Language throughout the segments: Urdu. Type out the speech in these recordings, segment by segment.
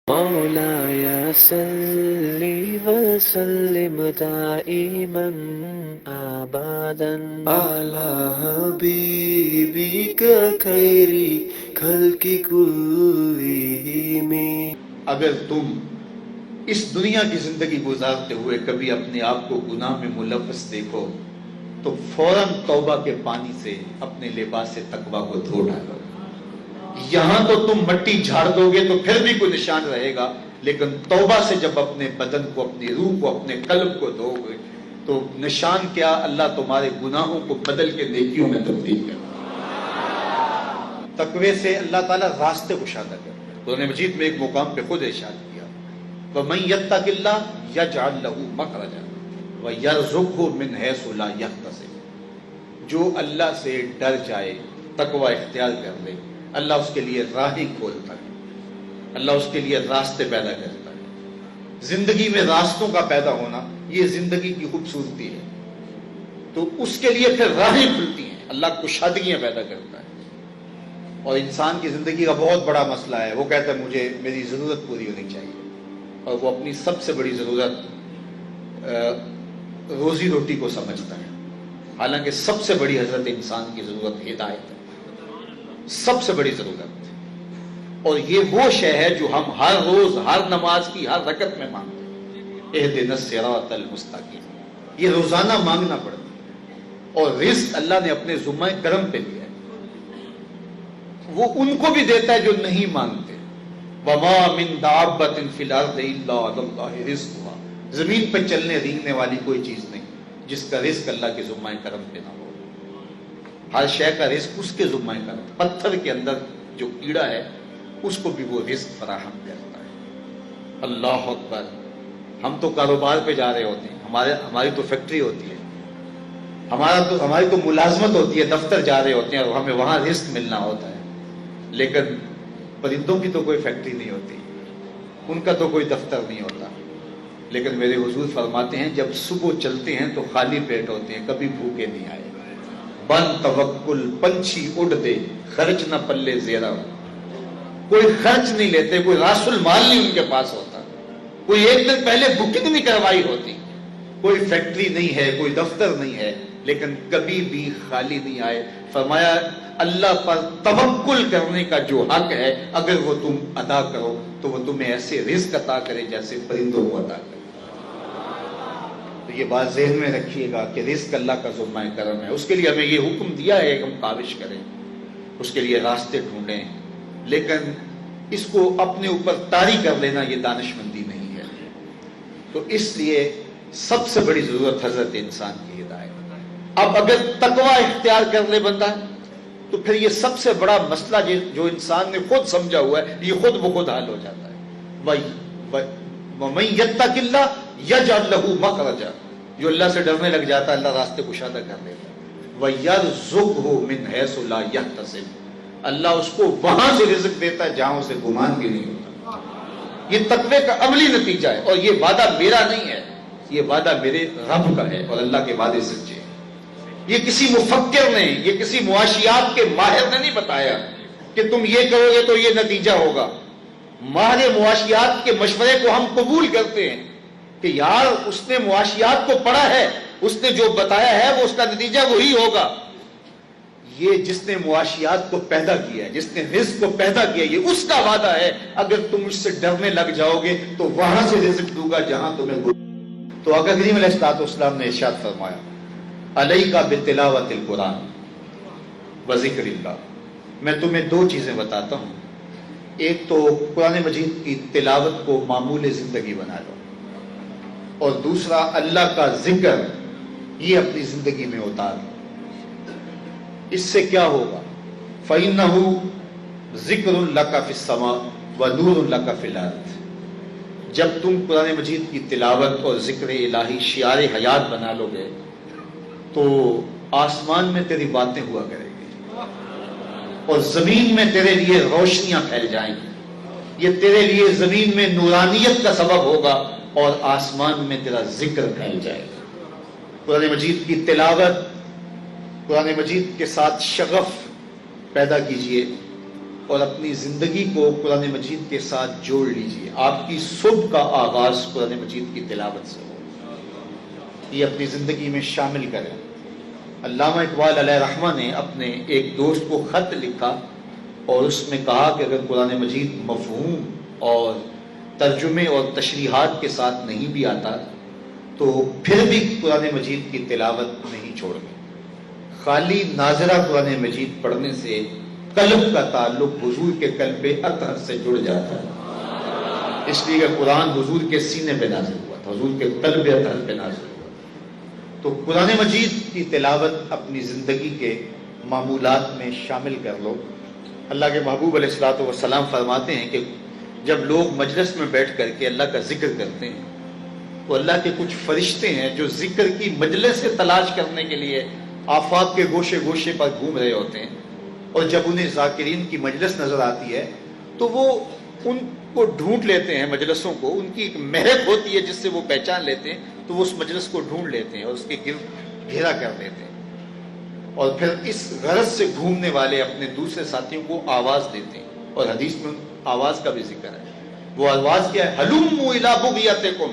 مولاي صل وسلم دائما ابدا على حبيبك خير خلق كلهم۔ اگر تم اس دنیا کی زندگی گزارتے ہوئے کبھی اپنے آپ کو گناہ میں ملوث دیکھو تو فوراً توبہ کے پانی سے اپنے لباس تقویٰ کو دھو ڈالو۔ یہاں تو تم مٹی جھاڑ دو گے تو پھر بھی کوئی نشان رہے گا، لیکن توبہ سے جب اپنے بدن کو، اپنی روح کو، اپنے قلب کو دھو گے تو نشان کیا، اللہ تمہارے گناہوں کو بدل کے نیکیوں میں تبدیل کر۔ تقوی سے اللہ تعالیٰ راستے کشادہ کرتا ہے۔ قرآن مجید میں ایک مقام پہ خود ارشاد کیا، وَمَن يَتَّقِ اللَّهَ يَجْعَلْ لَهُ مَخْرَجًا وَيَرْزُقْهُ مِنْ حَيْثُ لَا يَحْتَسِبُ۔ جو اللہ سے ڈر جائے، تقوی اختیار کر لے، اللہ اس کے لیے راہیں کھولتا ہے، اللہ اس کے لیے راستے پیدا کرتا ہے۔ زندگی میں راستوں کا پیدا ہونا یہ زندگی کی خوبصورتی ہے، تو اس کے لیے پھر راہیں کھلتی ہیں، اللہ کشادگیاں پیدا کرتا ہے۔ اور انسان کی زندگی کا بہت بڑا مسئلہ ہے، وہ کہتا ہے مجھے میری ضرورت پوری ہونی چاہیے، اور وہ اپنی سب سے بڑی ضرورت روزی روٹی کو سمجھتا ہے، حالانکہ سب سے بڑی حضرت انسان کی ضرورت ہدایت ہے، سب سے بڑی ضرورت۔ اور یہ وہ شے ہے جو ہم ہر روز، ہر نماز کی ہر رکعت میں مانگتے ہیں، اہدنا الصراط المستقیم، یہ روزانہ مانگنا پڑتا ہے۔ اور رزق اللہ نے اپنے ذمہ کرم پہ لیا ہے، وہ ان کو بھی دیتا ہے جو نہیں مانگتے۔ وَمَا مِن دَابَّةٍ فِي الْأَرْضِ إِلَّا عَلَى اللَّهِ رِزْقُهَا، زمین پہ چلنے رینگنے والی کوئی چیز نہیں جس کا رزق اللہ کے ذمہ کرم پہ نہ ہو۔ ہر شے کا رزق اس کے ذمہ کرم، پتھر کے اندر جو کیڑا ہے اس کو بھی وہ رزق فراہم کرتا ہے۔ اللہ اکبر۔ ہم تو کاروبار پہ جا رہے ہوتے ہیں، ہماری تو فیکٹری ہوتی ہے، ہماری تو ملازمت ہوتی ہے، دفتر جا رہے ہوتے ہیں اور ہمیں وہاں رزق ملنا ہوتا ہے، لیکن پرندوں کی تو کوئی فیکٹری نہیں ہوتی، ان کا تو کوئی دفتر نہیں ہوتا۔ لیکن میرے حضور فرماتے ہیں جب صبح چلتے ہیں تو خالی پیٹ ہوتے ہیں، کبھی بھوکے نہیں آئے۔ بن توکل پنچھی اڑ دے، خرچ نہ پلے زیرہ، کوئی خرچ نہیں لیتے، کوئی راس المال نہیں ان کے پاس ہوتا، کوئی ایک دن پہلے بکنگ نہیں کروائی ہوتی، کوئی فیکٹری نہیں ہے، کوئی دفتر نہیں ہے، لیکن کبھی بھی خالی نہیں آئے۔ فرمایا اللہ پر توکل کرنے کا جو حق ہے اگر وہ تم ادا کرو تو وہ تمہیں ایسے رزق عطا کرے جیسے پرندوں کو عطا کرے۔ تو یہ بات ذہن میں رکھیے گا کہ رزق اللہ کا ذمہ کرم ہے، اس کے لیے ہمیں یہ حکم دیا ہے کہ ہم کاوش کریں، اس کے لیے راستے ڈھونڈیں، لیکن اس کو اپنے اوپر طاری کر لینا یہ دانشمندی نہیں ہے۔ تو اس لیے سب سے بڑی ضرورت حضرت انسان کی ہدایت۔ اب اگر تقوی اختیار کر لے بندہ تو پھر یہ سب سے بڑا مسئلہ جو انسان نے خود سمجھا ہوا ہے یہ خود بخود حل ہو جاتا ہے۔ وَمَن يَتَّقِ اللَّهَ يَجْعَلْ لَهُ مَخْرَجًا، جو اللہ سے ڈرنے لگ جاتا ہے اللہ راستے کشادہ کر دیتا ہے۔ وَيَرْزُقْهُ مِنْ حَيْثُ لَا يَحْتَسِبُ، اللہ اس کو وہاں سے رزق دیتا ہے جہاں اسے گمان بھی نہیں ہوتا۔ یہ تقوی کا عملی نتیجہ ہے، اور یہ وعدہ میرا نہیں ہے، یہ وعدہ میرے رب کا ہے، اور اللہ کے وعدے سچے ہیں۔ یہ کسی مفکر نے، یہ کسی معاشیات کے ماہر نے نہیں بتایا کہ تم یہ کرو گے تو یہ نتیجہ ہوگا۔ ماہر معاشیات کے مشورے کو ہم قبول کرتے ہیں کہ یار اس نے معاشیات کو پڑھا ہے، اس نے جو بتایا ہے وہ اس کا نتیجہ وہی ہوگا۔ یہ جس نے معاشیات کو پیدا کیا ہے، جس نے رزق کو پیدا کیا، یہ اس کا وعدہ ہے اگر تم اس سے ڈرنے لگ جاؤ گے تو وہاں سے رزق دوں گا جہاں تمہیں۔ تو آقا کریم علیہ السلام نے ارشاد فرمایا علیک بتلاوت القرآن وذکر اللہ، میں تمہیں دو چیزیں بتاتا ہوں، ایک تو قرآن مجید کی تلاوت کو معمول زندگی بنا لو، اور دوسرا اللہ کا ذکر یہ اپنی زندگی میں اتار لو۔ اس سے کیا ہوگا؟ فَإِنَّهُ ذِكْرٌ لَكَ فِي السَّمَاءِ وَنُورٌ لَكَ فِي الْأَرْضِ، جب تم قرآن مجید کی تلاوت اور ذکر الہی شعار حیات بنا لو گے تو آسمان میں تیری باتیں ہوا کرے گی، اور زمین میں تیرے لیے روشنیاں پھیل جائیں گی، یہ تیرے لیے زمین میں نورانیت کا سبب ہوگا، اور آسمان میں تیرا ذکر پھیل جائے گا۔ قرآن مجید کی تلاوت، قرآن مجید کے ساتھ شغف پیدا کیجئے، اور اپنی زندگی کو قرآن مجید کے ساتھ جوڑ لیجئے. آپ کی صبح کا آغاز قرآن مجید کی تلاوت سے ہو. یہ اپنی زندگی میں شامل کریں. علامہ اقبال علیہ رحمہ نے اپنے ایک دوست کو خط لکھا اور اس میں کہا کہ اگر قرآن مجید مفہوم اور ترجمے اور تشریحات کے ساتھ نہیں بھی آتا تو پھر بھی قرآن مجید کی تلاوت نہیں چھوڑنی. خالی ناظرہ قرآن مجید پڑھنے سے قلب کا تعلق حضور کے قلب اطہر سے جڑ جاتا ہے. اس لیے کہ قرآن حضور کے سینے پہ نازل ہوا تھا, حضور کے قلب اطہر پہ نازل ہوا. تو قرآن مجید کی تلاوت اپنی زندگی کے معمولات میں شامل کر لو. اللہ کے محبوب علیہ الصلوۃ والسلام فرماتے ہیں کہ جب لوگ مجلس میں بیٹھ کر کے اللہ کا ذکر کرتے ہیں تو اللہ کے کچھ فرشتے ہیں جو ذکر کی مجلس سے تلاش کرنے کے لیے آفاق کے گوشے گوشے پر گھوم رہے ہوتے ہیں, اور جب انہیں ذاکرین کی مجلس نظر آتی ہے تو وہ ان کو ڈھونڈ لیتے ہیں. مجلسوں کو ان کی ایک مہک ہوتی ہے جس سے وہ پہچان لیتے ہیں, تو وہ اس مجلس کو ڈھونڈ لیتے ہیں اور اس کے گرد گھیرا کر دیتے ہیں, اور پھر اس غرض سے گھومنے والے اپنے دوسرے ساتھیوں کو آواز دیتے ہیں. اور حدیث میں آواز کا بھی ذکر ہے. وہ آواز کیا ہے؟ ہلموا الی بغیتکم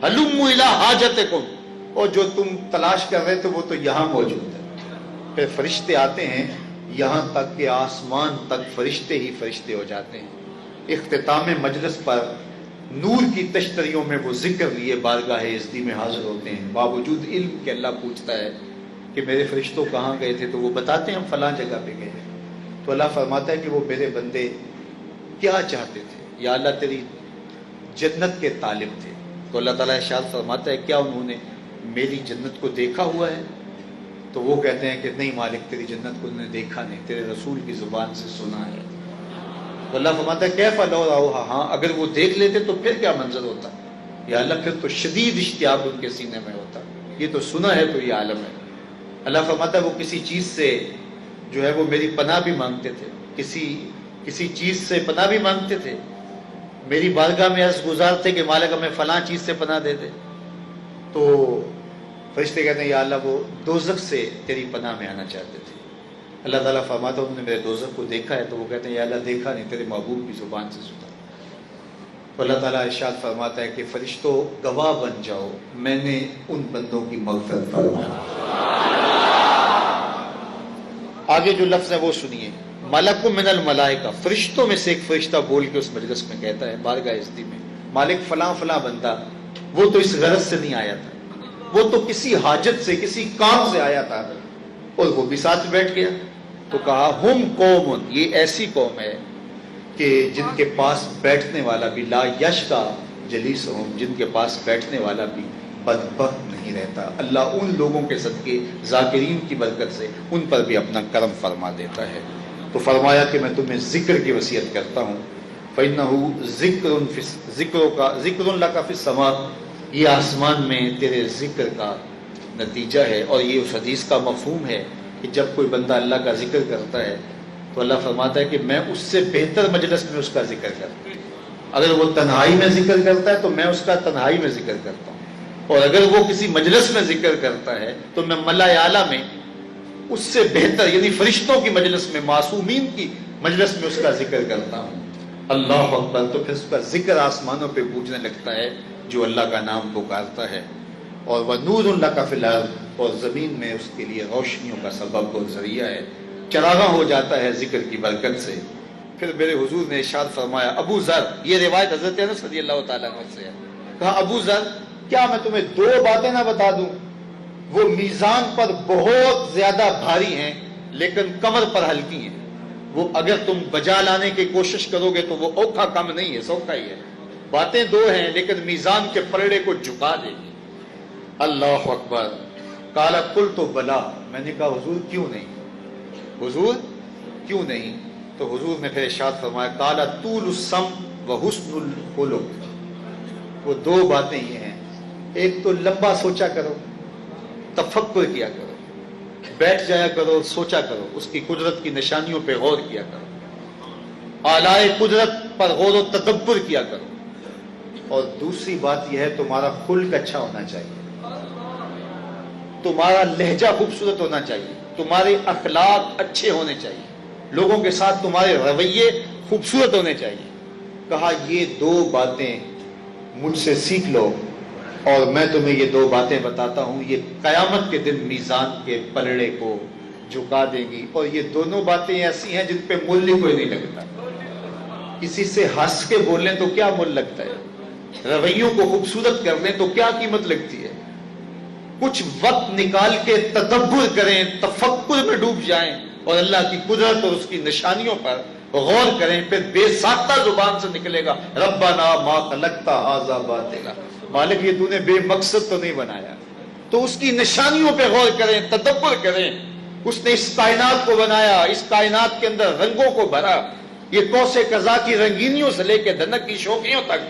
ہلموا الی حاجتکم. اور جو تم تلاش کر رہے تھے وہ تو یہاں موجود ہے. پھر فرشتے آتے ہیں یہاں تک کہ آسمان تک فرشتے ہی فرشتے ہو جاتے ہیں. اختتام مجلس پر نور کی تشتریوں میں وہ ذکر لیے بارگاہ عزتی میں حاضر ہوتے ہیں, باوجود علم کہ اللہ پوچھتا ہے کہ میرے فرشتوں کہاں گئے تھے, تو وہ بتاتے ہیں ہم فلاں جگہ پہ گئے. تو اللہ فرماتا ہے کہ وہ میرے بندے کیا چاہتے تھے؟ یا اللہ تیری جنت کے طالب تھے. تو اللہ تعالیٰ ارشاد فرماتا ہے کیا انہوں نے میری جنت کو دیکھا ہوا ہے؟ تو وہ کہتے ہیں کہ نہیں مالک, تیری جنت کو انہوں نے دیکھا نہیں, تیرے رسول کی زبان سے سنا ہے. تو اللہ فرماتا ہے کیف لو رأوہا, ہاں اگر وہ دیکھ لیتے تو پھر کیا منظر ہوتا؟ یا اللہ پھر تو شدید اشتیاق ان کے سینے میں ہوتا. یہ تو سنا ہے تو یہ عالم ہے. اللہ فرماتا ہے وہ کسی چیز سے جو ہے وہ میری پناہ بھی مانگتے تھے, کسی چیز سے پناہ بھی مانگتے تھے, میری بارگاہ میں عرض گزار تھے کہ مالک ہمیں فلاں چیز سے پناہ دے دے. تو فرشتے کہتے ہیں یا اللہ وہ دوزخ سے تیری پناہ میں آنا چاہتے تھے. اللہ تعالیٰ فرماتا ہے انہوں نے میرے دوزخ کو دیکھا ہے؟ تو وہ کہتے ہیں یا اللہ دیکھا نہیں, تیرے محبوب کی زبان سے سنا. تو اللہ تعالیٰ ارشاد فرماتا ہے کہ فرشتوں گواہ بن جاؤ, میں نے ان بندوں کی مغفرت فرمائی. آگے جو لفظ ہے وہ سنیے, ملک من الملائکہ, فرشتوں میں سے ایک فرشتہ بول کے اس مجلس میں کہتا ہے بارگاہ عزتی میں, مالک فلاں فلاں بندہ وہ تو اس غرض سے نہیں آیا تھا, وہ تو کسی حاجت سے کسی کام سے آیا تھا, اور وہ بھی ساتھ بیٹھ گیا. تو کہا ہم قوم, یہ ایسی قوم ہے کہ جن کے پاس بیٹھنے والا بھی لا یشقی جلیسہم, جن کے پاس بیٹھنے والا بھی بدبخت نہیں رہتا. اللہ ان لوگوں کے صدقے ذاکرین کی برکت سے ان پر بھی اپنا کرم فرما دیتا ہے. تو فرمایا کہ میں تمہیں ذکر کی وصیت کرتا ہوں, فَإِنَّهُ ذِكْرٌ لَكَ فِي السَّمَاءِ, یہ آسمان میں تیرے ذکر کا نتیجہ ہے. اور یہ اس حدیث کا مفہوم ہے کہ جب کوئی بندہ اللہ کا ذکر کرتا ہے تو اللہ فرماتا ہے کہ میں اس سے بہتر مجلس میں اس کا ذکر کرتا ہوں. اگر وہ تنہائی میں ذکر کرتا ہے تو میں اس کا تنہائی میں ذکر کرتا ہوں, اور اگر وہ کسی مجلس میں ذکر کرتا ہے تو میں ملأ اعلیٰ میں اس سے بہتر یعنی فرشتوں کی مجلس میں, معصومین کی مجلس میں اس کا ذکر کرتا ہوں. اللہ اکبر. تو پھر اس کا ذکر آسمانوں پہ گونجنے لگتا ہے جو اللہ کا نام پکارتا ہے. اور وَنُورٌ لَكَ فِي الْأَرْضِ, اور زمین میں اس کے لیے روشنیوں کا سبب اور ذریعہ ہے, چراغاں ہو جاتا ہے ذکر کی برکت سے. پھر میرے حضور نے ارشاد فرمایا, ابو ذر, یہ روایت حضرت انس رضی اللہ تعالیٰ عنہ سے ہے, کہا ابو ذر کیا میں تمہیں دو باتیں نہ بتا دوں, وہ میزان پر بہت زیادہ بھاری ہیں لیکن کمر پر ہلکی ہیں. وہ اگر تم بجا لانے کی کوشش کرو گے تو وہ اوکھا کم نہیں ہے, سوکھا ہی ہے. باتیں دو ہیں لیکن میزان کے پلڑے کو جھکا دے گی. اللہ اکبر. قال قلت بلا, میں نے کہا حضور کیوں نہیں, حضور کیوں نہیں. تو حضور نے پھر ارشاد فرمایا قال طول السم وحسن الخلق, وہ دو باتیں یہ ہیں, ایک تو لمبا سوچا کرو, تفکر کیا کرو, بیٹھ جایا کرو, سوچا کرو, اس کی قدرت کی نشانیوں پہ غور کیا کرو, آلائے قدرت پر غور و تدبر کیا کرو. اور دوسری بات یہ ہے تمہارا خلق اچھا ہونا چاہیے, تمہارا لہجہ خوبصورت ہونا چاہیے, تمہارے اخلاق اچھے ہونے چاہیے. لوگوں کے ساتھ تمہارے رویے خوبصورت ہونے چاہیے. کہا یہ 2 باتیں مجھ سے سیکھ لو اور میں تمہیں یہ 2 باتیں بتاتا ہوں، یہ قیامت کے دن میزان کے پلڑے کو جھکا دیں گی. اور یہ دونوں باتیں ایسی ہیں جن پہ مول ہی کوئی نہیں لگتا. کسی سے ہنس کے بولیں تو کیا مول لگتا ہے، رویوں کو خوبصورت کر لیں تو کیا قیمت لگتی ہے. کچھ وقت نکال کے تدبر کریں، تفکر میں ڈوب جائیں اور اللہ کی قدرت اور اس کی نشانیوں پر غور کریں، پھر بے ساختہ زبان سے نکلے گا ربنا ما خلقت ھذا باطلا، مالک یہ تو نے بے مقصد تو نہیں بنایا. تو اس کی نشانیوں پہ غور کریں، تدبر کریں. اس نے اس کائنات کو بنایا، اس کائنات کے اندر رنگوں کو بھرا، یہ قوس قزح کی رنگینیوں سے لے کے دھنک کی شوخیوں تک،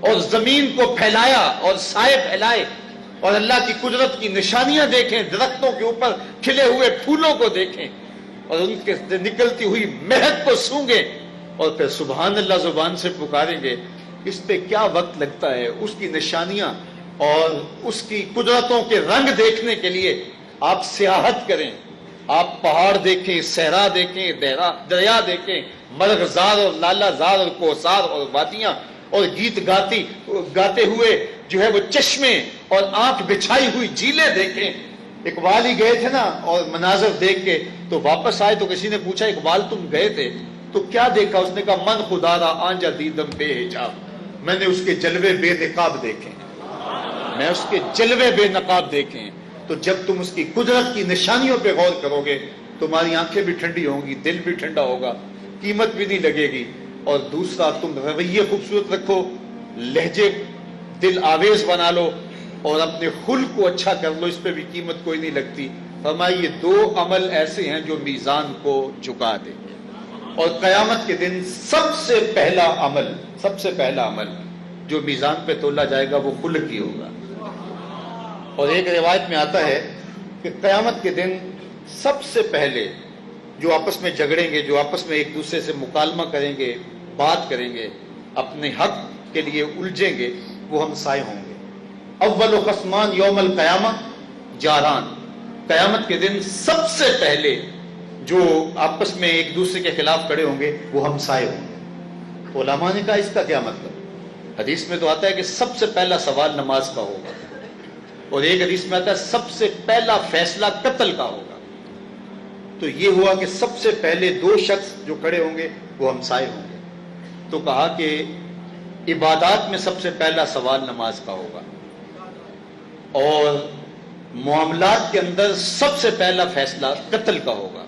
اور زمین کو پھیلایا اور سائے پھیلائے، اور اللہ کی قدرت کی نشانیاں دیکھیں، درختوں کے اوپر کھلے ہوئے پھولوں کو دیکھیں اور ان کے نکلتی ہوئی مہک کو سونگیں، اور پھر سبحان اللہ زبان سے پکاریں گے. اس پہ کیا وقت لگتا ہے. اس کی نشانیاں اور اس کی قدرتوں کے رنگ دیکھنے کے لیے آپ سیاحت کریں، آپ پہاڑ دیکھیں، صحرا دیکھیں، دریا دیکھیں، مرغزار اور لالا زار اور کوثار اور وادیاں، اور گیت گاتے ہوئے جو ہے وہ چشمے اور آنکھ بچھائی ہوئی جھیلیں دیکھیں. اقبال ہی گئے تھے نا، اور مناظر دیکھ کے تو واپس آئے تو کسی نے پوچھا اقبال تم گئے تھے تو کیا دیکھا؟ اس نے کہا من خدا را آنجا دیدم بے حجاب، میں نے اس کے جلوے بے نقاب دیکھے، میں اس کے جلوے بے نقاب دیکھیں. تو جب تم اس کی قدرت کی نشانیوں پہ غور کرو گے تمہاری آنکھیں بھی ٹھنڈی ہوں گی، دل بھی ٹھنڈا ہوگا، قیمت بھی نہیں لگے گی. اور دوسرا تم رویے خوبصورت رکھو، لہجے دل آویز بنا لو اور اپنے خلق کو اچھا کر لو، اس پہ بھی قیمت کوئی نہیں لگتی. فرمایا یہ 2 عمل ایسے ہیں جو میزان کو جھکا دیں گے. اور قیامت کے دن سب سے پہلا عمل جو میزان پہ تولا جائے گا وہ خلق ہی ہوگا. اور ایک روایت میں آتا ہے کہ قیامت کے دن سب سے پہلے جو آپس میں جھگڑیں گے، جو آپس میں ایک دوسرے سے مکالمہ کریں گے، بات کریں گے، اپنے حق کے لیے الجھیں گے، وہ ہمسائے ہوں گے. اول خصمان یوم القیامہ جاران، قیامت کے دن سب سے پہلے جو آپس میں ایک دوسرے کے خلاف کھڑے ہوں گے وہ ہمسائے ہوں گے. علماء نے کہا اس کا کیا مطلب؟ حدیث میں تو آتا ہے کہ سب سے پہلا سوال نماز کا ہوگا، اور ایک حدیث میں آتا ہے سب سے پہلا فیصلہ قتل کا ہوگا. تو یہ ہوا کہ سب سے پہلے 2 شخص جو کھڑے ہوں گے وہ ہمسائے ہوں گے. تو کہا کہ عبادات میں سب سے پہلا سوال نماز کا ہوگا، اور معاملات کے اندر سب سے پہلا فیصلہ قتل کا ہوگا.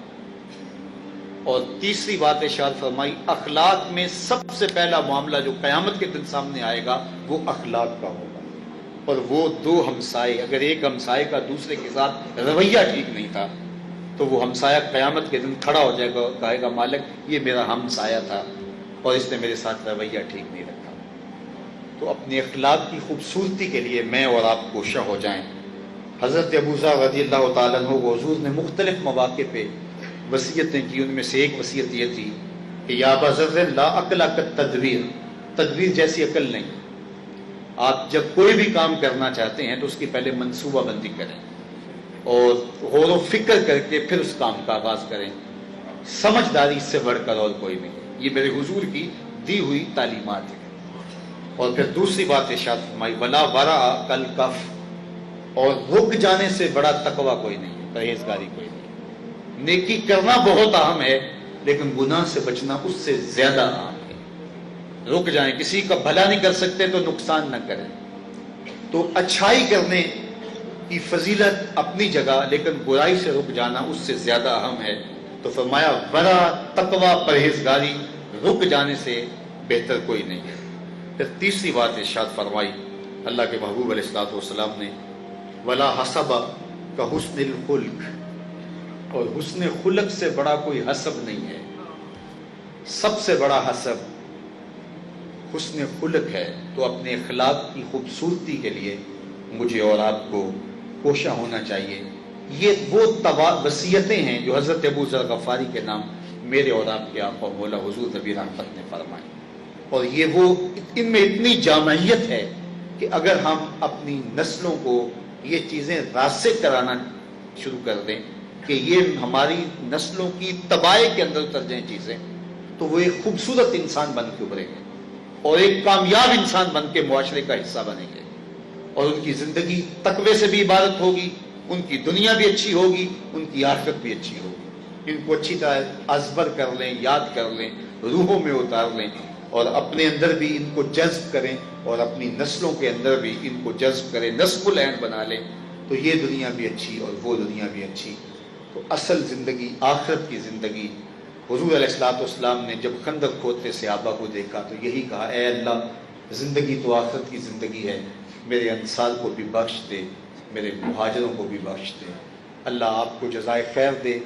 اور تیسری بات ارشاد فرمائی اخلاق میں سب سے پہلا معاملہ جو قیامت کے دن سامنے آئے گا وہ اخلاق کا ہوگا. اور وہ 2 ہمسائے، اگر ایک ہمسائے کا دوسرے کے ساتھ رویہ ٹھیک نہیں تھا تو وہ ہمسایہ قیامت کے دن کھڑا ہو جائے گا، کہے گا مالک یہ میرا ہمسایہ تھا اور اس نے میرے ساتھ رویہ ٹھیک نہیں رکھا. تو اپنے اخلاق کی خوبصورتی کے لیے میں اور آپ کوشاں ہو جائیں. حضرت ابو ذر رضی اللہ تعالیٰ عنہ کو حضور نے مختلف مواقع پہ وصیتیں کی. ان میں سے ایک وصیت یہ تھی کہ یا ابا ذر لا عقل کالتدبیر، تدبیر جیسی عقل نہیں. آپ جب کوئی بھی کام کرنا چاہتے ہیں تو اس کی پہلے منصوبہ بندی کریں اور غور و فکر کر کے پھر اس کام کا آغاز کریں. سمجھداری اس سے بڑھ کر اور کوئی نہیں. یہ میرے حضور کی دی ہوئی تعلیمات ہے. اور پھر دوسری بات ارشاد فرمائی ولا ورع کالکف، اور رک جانے سے بڑا تقوی کوئی نہیں، پرہیزگاری کوئی نہیں. نیکی کرنا بہت اہم ہے لیکن گناہ سے بچنا اس سے زیادہ اہم ہے. رک جائیں، کسی کا بھلا نہیں کر سکتے تو نقصان نہ کریں. تو اچھائی کرنے کی فضیلت اپنی جگہ، لیکن برائی سے رک جانا اس سے زیادہ اہم ہے. تو فرمایا ورع، تقوی، پرہیزگاری، رک جانے سے بہتر کوئی نہیں ہے. پھر تیسری بات ارشاد فرمائی اللہ کے محبوب علیہ الصلوۃ والسلام نے ولا حسب کا حسن الخلق، اور حسن خلق سے بڑا کوئی حسب نہیں ہے. سب سے بڑا حسب حسن خلق ہے. تو اپنے اخلاق کی خوبصورتی کے لیے مجھے اور آپ کو کوشاں ہونا چاہیے. یہ وہ وصیتیں ہیں جو حضرت ابو ذر غفاری کے نام میرے اور آپ کے آقا مولا حضور نبی رحمت نے فرمائی. اور یہ وہ ان میں اتنی جامعیت ہے کہ اگر ہم اپنی نسلوں کو یہ چیزیں راسخ کرانا شروع کر دیں کہ یہ ہماری نسلوں کی تباہی کے اندر اتر جائیں چیزیں، تو وہ ایک خوبصورت انسان بن کے ابھریں گے اور ایک کامیاب انسان بن کے معاشرے کا حصہ بنیں گے، اور ان کی زندگی تقوی سے بھی عبادت ہوگی، ان کی دنیا بھی اچھی ہوگی، ان کی آخرت بھی اچھی ہوگی۔ ان کو اچھی طرح ازبر کر لیں، یاد کر لیں، روحوں میں اتار لیں، اور اپنے اندر بھی ان کو جذب کریں اور اپنی نسلوں کے اندر بھی ان کو جذب کریں، نصب العین بنا لیں، تو یہ دنیا بھی اچھی اور وہ دنیا بھی اچھی۔ تو اصل زندگی، آخرت کی زندگی، حضور علیہ السلام نے جب خندق کھودتے صحابہ کو دیکھا تو یہی کہا، اے اللہ، زندگی تو آخرت کی زندگی ہے، میرے انصار کو بھی بخش دے، میرے مہاجروں کو بھی بخش دے۔ اللہ آپ کو جزائے خیر دے۔